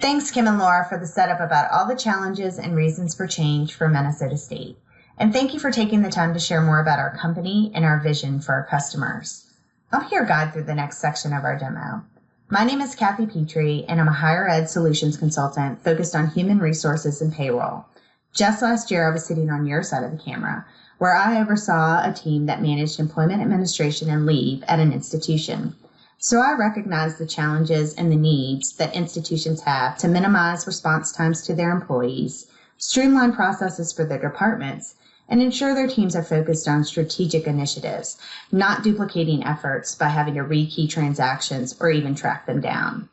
Thanks, Kim and Laura, for the setup about all the challenges and reasons for change for Minnesota State. And thank you for taking the time to share more about our company and our vision for our customers. I'm your guide through the next section of our demo. My name is Kathy Petrie, and I'm a higher ed solutions consultant focused on human resources and payroll. Just last year, I was sitting on your side of the camera, where I oversaw a team that managed employment administration and leave at an institution. So I recognize the challenges and the needs that institutions have to minimize response times to their employees, streamline processes for their departments, and ensure their teams are focused on strategic initiatives, not duplicating efforts by having to rekey transactions or even track them down.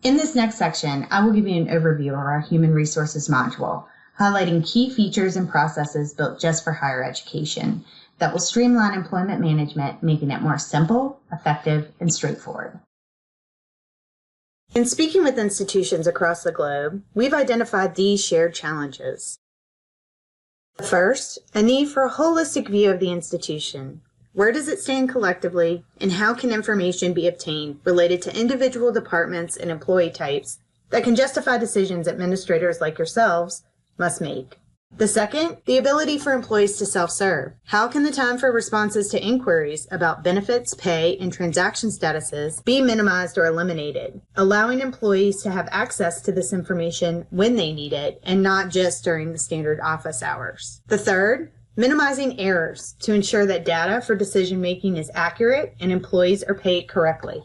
In this next section, I will give you an overview of our Human Resources module, highlighting key features and processes built just for higher education that will streamline employment management, making it more simple, effective, and straightforward. In speaking with institutions across the globe, we've identified these shared challenges. First, a need for a holistic view of the institution. Where does it stand collectively, and how can information be obtained related to individual departments and employee types that can justify decisions administrators like yourselves must make? The second, the ability for employees to self-serve. How can the time for responses to inquiries about benefits, pay, and transaction statuses be minimized or eliminated, allowing employees to have access to this information when they need it and not just during the standard office hours? The third, minimizing errors to ensure that data for decision-making is accurate and employees are paid correctly.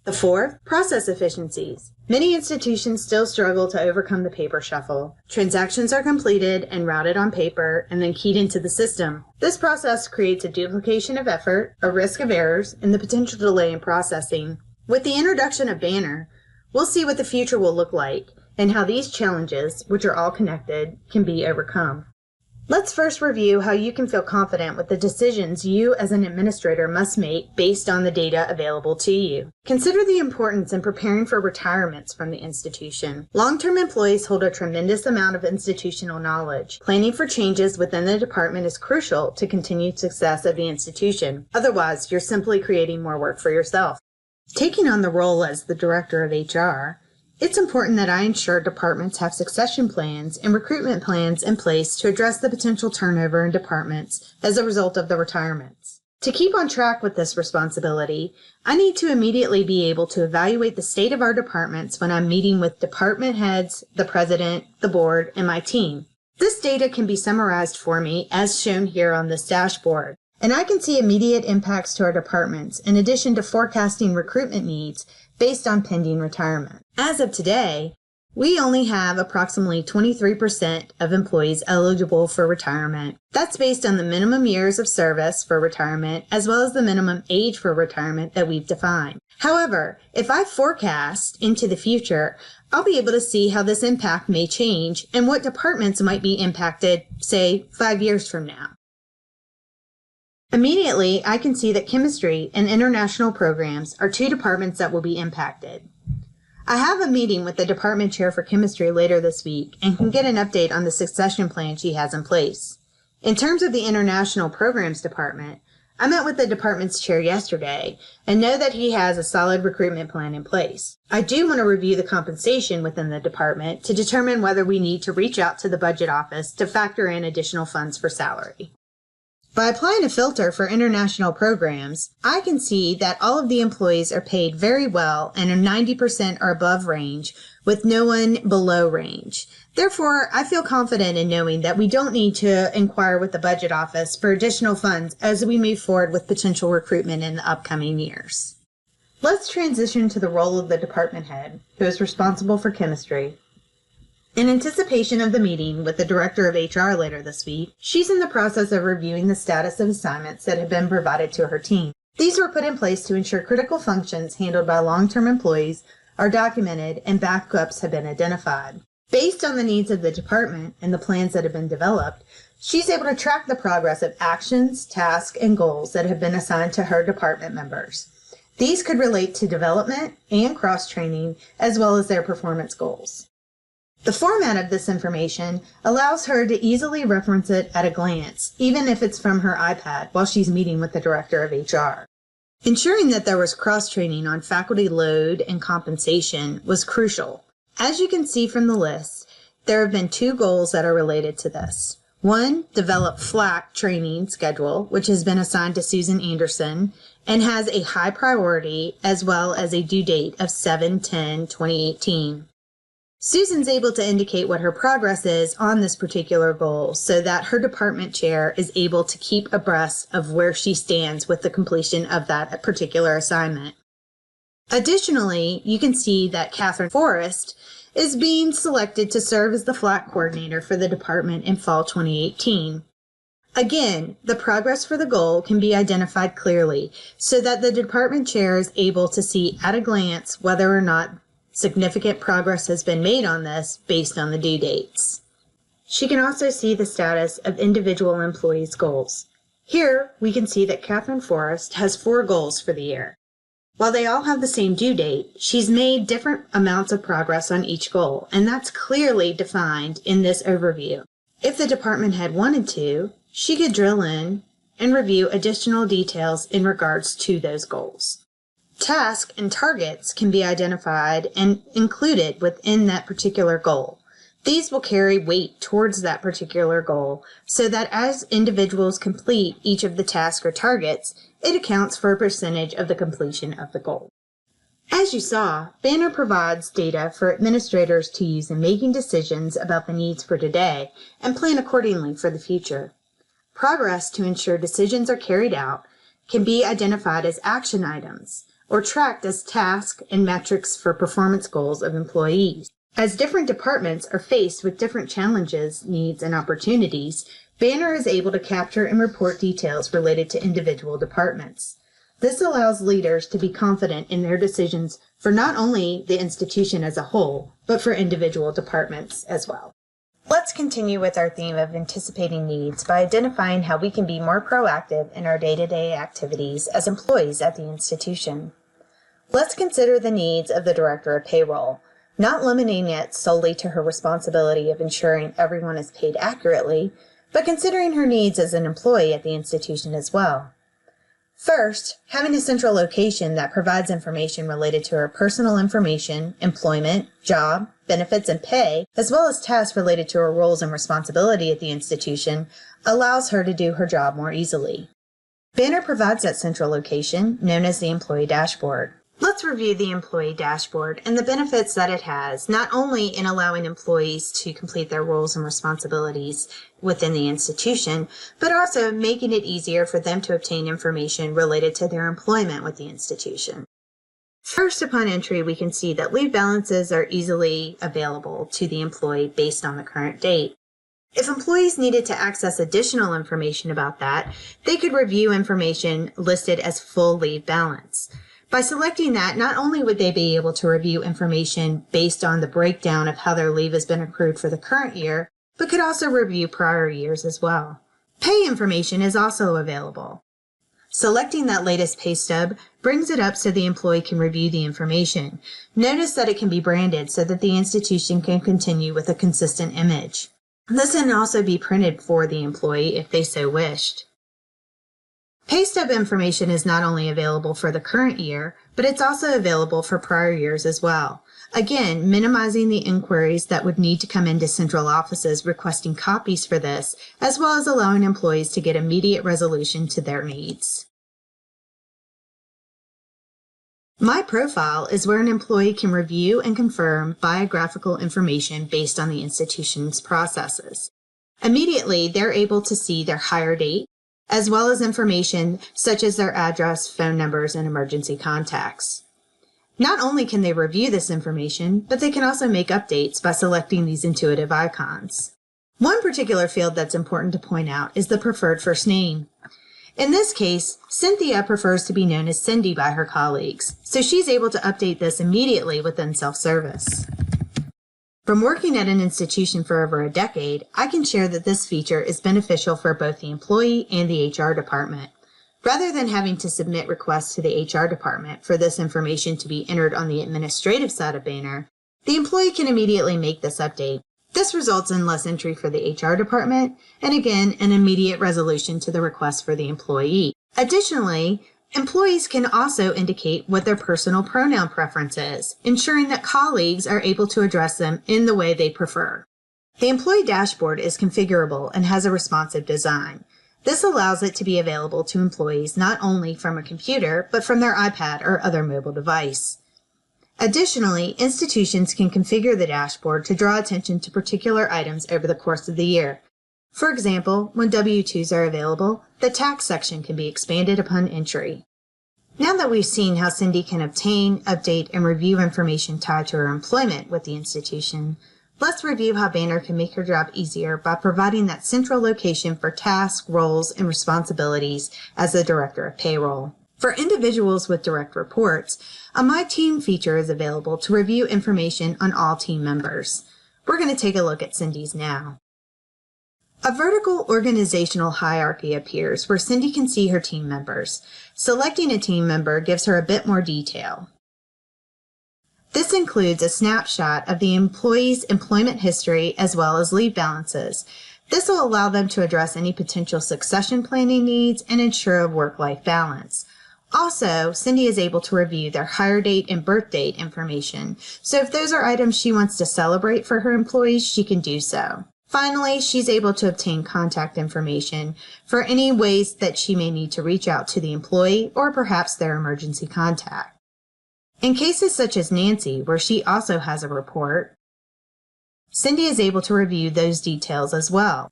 The fourth, process efficiencies. Many institutions still struggle to overcome the paper shuffle. Transactions are completed and routed on paper and then keyed into the system. This process creates a duplication of effort, a risk of errors, and the potential delay in processing. With the introduction of Banner, we'll see what the future will look like and how these challenges, which are all connected, can be overcome. Let's first review how you can feel confident with the decisions you as an administrator must make based on the data available to you. Consider the importance in preparing for retirements from the institution. Long-term employees hold a tremendous amount of institutional knowledge. Planning for changes within the department is crucial to continued success of the institution. Otherwise, you're simply creating more work for yourself. Taking on the role as the director of HR, it's important that I ensure departments have succession plans and recruitment plans in place to address the potential turnover in departments as a result of the retirements. To keep on track with this responsibility, I need to immediately be able to evaluate the state of our departments when I'm meeting with department heads, the president, the board, and my team. This data can be summarized for me as shown here on this dashboard, and I can see immediate impacts to our departments in addition to forecasting recruitment needs based on pending retirement. As of today, we only have approximately 23% of employees eligible for retirement. That's based on the minimum years of service for retirement as well as the minimum age for retirement that we've defined. However, if I forecast into the future, I'll be able to see how this impact may change and what departments might be impacted, say, 5 years from now. Immediately, I can see that chemistry and international programs are two departments that will be impacted. I have a meeting with the department chair for chemistry later this week and can get an update on the succession plan she has in place. In terms of the international programs department, I met with the department's chair yesterday and know that he has a solid recruitment plan in place. I do want to review the compensation within the department to determine whether we need to reach out to the budget office to factor in additional funds for salary. By applying a filter for international programs, I can see that all of the employees are paid very well and are 90% or above range, with no one below range. Therefore, I feel confident in knowing that we don't need to inquire with the budget office for additional funds as we move forward with potential recruitment in the upcoming years. Let's transition to the role of the department head, who is responsible for chemistry. In anticipation of the meeting with the director of HR later this week, she's in the process of reviewing the status of assignments that have been provided to her team. These were put in place to ensure critical functions handled by long-term employees are documented and backups have been identified. Based on the needs of the department and the plans that have been developed, she's able to track the progress of actions, tasks, and goals that have been assigned to her department members. These could relate to development and cross-training, as well as their performance goals. The format of this information allows her to easily reference it at a glance, even if it's from her iPad while she's meeting with the director of HR. Ensuring that there was cross-training on faculty load and compensation was crucial. As you can see from the list, there have been 2 goals that are related to this. One, develop FLAC training schedule, which has been assigned to Susan Anderson and has a high priority as well as a due date of 7/10/2018. Susan's able to indicate what her progress is on this particular goal so that her department chair is able to keep abreast of where she stands with the completion of that particular assignment. Additionally, you can see that Catherine Forrest is being selected to serve as the FLAC coordinator for the department in fall 2018. Again, the progress for the goal can be identified clearly so that the department chair is able to see at a glance whether or not significant progress has been made on this based on the due dates. She can also see the status of individual employees' goals. Here, we can see that Catherine Forrest has 4 goals for the year. While they all have the same due date, she's made different amounts of progress on each goal, and that's clearly defined in this overview. If the department head wanted to, she could drill in and review additional details in regards to those goals. Tasks and targets can be identified and included within that particular goal. These will carry weight towards that particular goal so that as individuals complete each of the tasks or targets, it accounts for a percentage of the completion of the goal. As you saw, Banner provides data for administrators to use in making decisions about the needs for today and plan accordingly for the future. Progress to ensure decisions are carried out can be identified as action items or tracked as tasks and metrics for performance goals of employees. As different departments are faced with different challenges, needs, and opportunities, Banner is able to capture and report details related to individual departments. This allows leaders to be confident in their decisions for not only the institution as a whole, but for individual departments as well. Let's continue with our theme of anticipating needs by identifying how we can be more proactive in our day-to-day activities as employees at the institution. Let's consider the needs of the Director of Payroll, not limiting it solely to her responsibility of ensuring everyone is paid accurately, but considering her needs as an employee at the institution as well. First, having a central location that provides information related to her personal information, employment, job, benefits, and pay, as well as tasks related to her roles and responsibility at the institution, allows her to do her job more easily. Banner provides that central location, known as the Employee Dashboard. Let's review the Employee Dashboard and the benefits that it has, not only in allowing employees to complete their roles and responsibilities within the institution, but also making it easier for them to obtain information related to their employment with the institution. First, upon entry, we can see that leave balances are easily available to the employee based on the current date. If employees needed to access additional information about that, they could review information listed as full leave balance. By selecting that, not only would they be able to review information based on the breakdown of how their leave has been accrued for the current year, but could also review prior years as well. Pay information is also available. Selecting that latest pay stub brings it up so the employee can review the information. Notice that it can be branded so that the institution can continue with a consistent image. This can also be printed for the employee if they so wished. Pay stub information is not only available for the current year, but it's also available for prior years as well. Again, minimizing the inquiries that would need to come into central offices requesting copies for this, as well as allowing employees to get immediate resolution to their needs. My Profile is where an employee can review and confirm biographical information based on the institution's processes. Immediately, they're able to see their hire date, as well as information such as their address, phone numbers, and emergency contacts. Not only can they review this information, but they can also make updates by selecting these intuitive icons. One particular field that's important to point out is the preferred first name. In this case, Cynthia prefers to be known as Cindy by her colleagues, so she's able to update this immediately within self-service. From working at an institution for over a decade, I can share that this feature is beneficial for both the employee and the HR department. Rather than having to submit requests to the HR department for this information to be entered on the administrative side of Banner, the employee can immediately make this update. This results in less entry for the HR department, and again, an immediate resolution to the request for the employee. Additionally, Employees can also indicate what their personal pronoun preference is, ensuring that colleagues are able to address them in the way they prefer. The employee dashboard is configurable and has a responsive design. This allows it to be available to employees not only from a computer, but from their iPad or other mobile device. Additionally, institutions can configure the dashboard to draw attention to particular items over the course of the year. For example, when W-2s are available, the tax section can be expanded upon entry. Now that we've seen how Cindy can obtain, update, and review information tied to her employment with the institution, let's review how Banner can make her job easier by providing that central location for tasks, roles, and responsibilities as the Director of Payroll. For individuals with direct reports, a My Team feature is available to review information on all team members. We're going to take a look at Cindy's now. A vertical organizational hierarchy appears where Cindy can see her team members. Selecting a team member gives her a bit more detail. This includes a snapshot of the employee's employment history as well as leave balances. This will allow them to address any potential succession planning needs and ensure a work-life balance. Also, Cindy is able to review their hire date and birth date information, so if those are items she wants to celebrate for her employees, she can do so. Finally, she's able to obtain contact information for any ways that she may need to reach out to the employee or perhaps their emergency contact. In cases such as Nancy, where she also has a report, Cindy is able to review those details as well.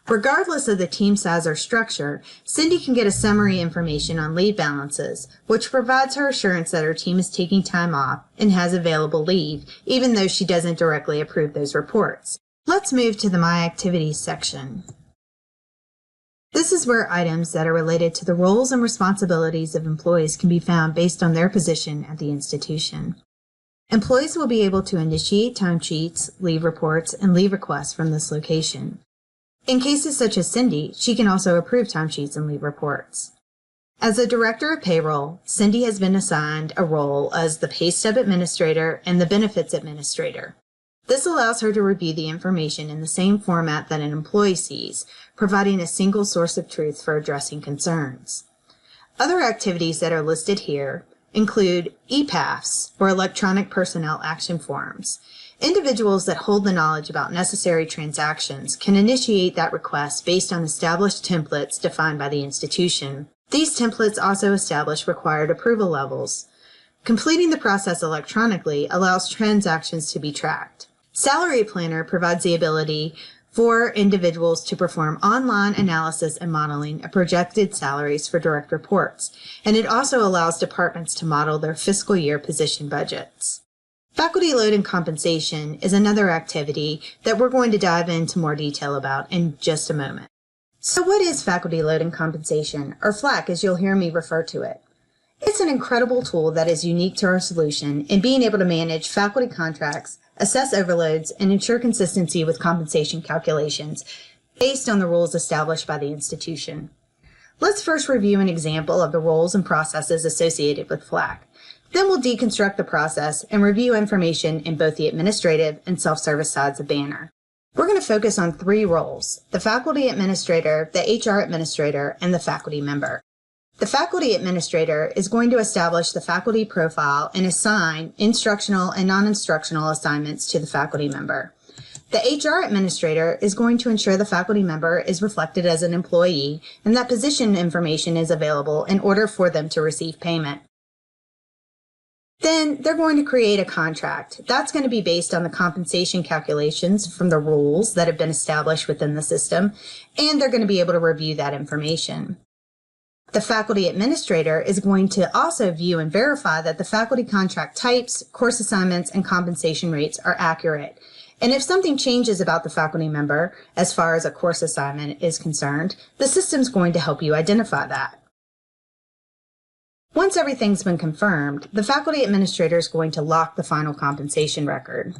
Regardless of the team size or structure, Cindy can get a summary information on leave balances, which provides her assurance that her team is taking time off and has available leave, even though she doesn't directly approve those reports. Let's move to the My Activities section. This is where items that are related to the roles and responsibilities of employees can be found based on their position at the institution. Employees will be able to initiate timesheets, leave reports, and leave requests from this location. In cases such as Cindy, she can also approve timesheets and leave reports. As a Director of Payroll, Cindy has been assigned a role as the Pay Stub Administrator and the Benefits Administrator. This allows her to review the information in the same format that an employee sees, providing a single source of truth for addressing concerns. Other activities that are listed here include EPAFs, or Electronic Personnel Action Forms. Individuals that hold the knowledge about necessary transactions can initiate that request based on established templates defined by the institution. These templates also establish required approval levels. Completing the process electronically allows transactions to be tracked. Salary Planner provides the ability for individuals to perform online analysis and modeling of projected salaries for direct reports, and it also allows departments to model their fiscal year position budgets. Faculty load and compensation is another activity that we're going to dive into more detail about in just a moment. So what is faculty load and compensation, or FLAC as you'll hear me refer to it? It's an incredible tool that is unique to our solution in being able to manage faculty contracts, assess overloads, and ensure consistency with compensation calculations based on the rules established by the institution. Let's first review an example of the roles and processes associated with FLAC. Then we'll deconstruct the process and review information in both the administrative and self-service sides of Banner. We're going to focus on 3 roles: the faculty administrator, the HR administrator, and the faculty member. The faculty administrator is going to establish the faculty profile and assign instructional and non-instructional assignments to the faculty member. The HR administrator is going to ensure the faculty member is reflected as an employee and that position information is available in order for them to receive payment. Then they're going to create a contract. That's going to be based on the compensation calculations from the rules that have been established within the system, and they're going to be able to review that information. The faculty administrator is going to also view and verify that the faculty contract types, course assignments, and compensation rates are accurate. And if something changes about the faculty member as far as a course assignment is concerned, the system's going to help you identify that. Once everything's been confirmed, the faculty administrator is going to lock the final compensation record.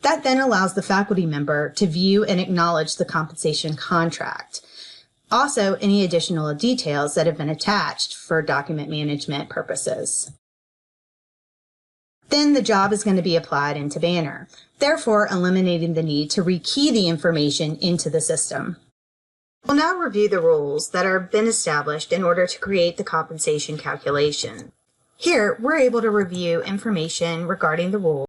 That then allows the faculty member to view and acknowledge the compensation contract. Also, any additional details that have been attached for document management purposes. Then the job is going to be applied into Banner, therefore eliminating the need to rekey the information into the system. We'll now review the rules that have been established in order to create the compensation calculation. Here, we're able to review information regarding the rules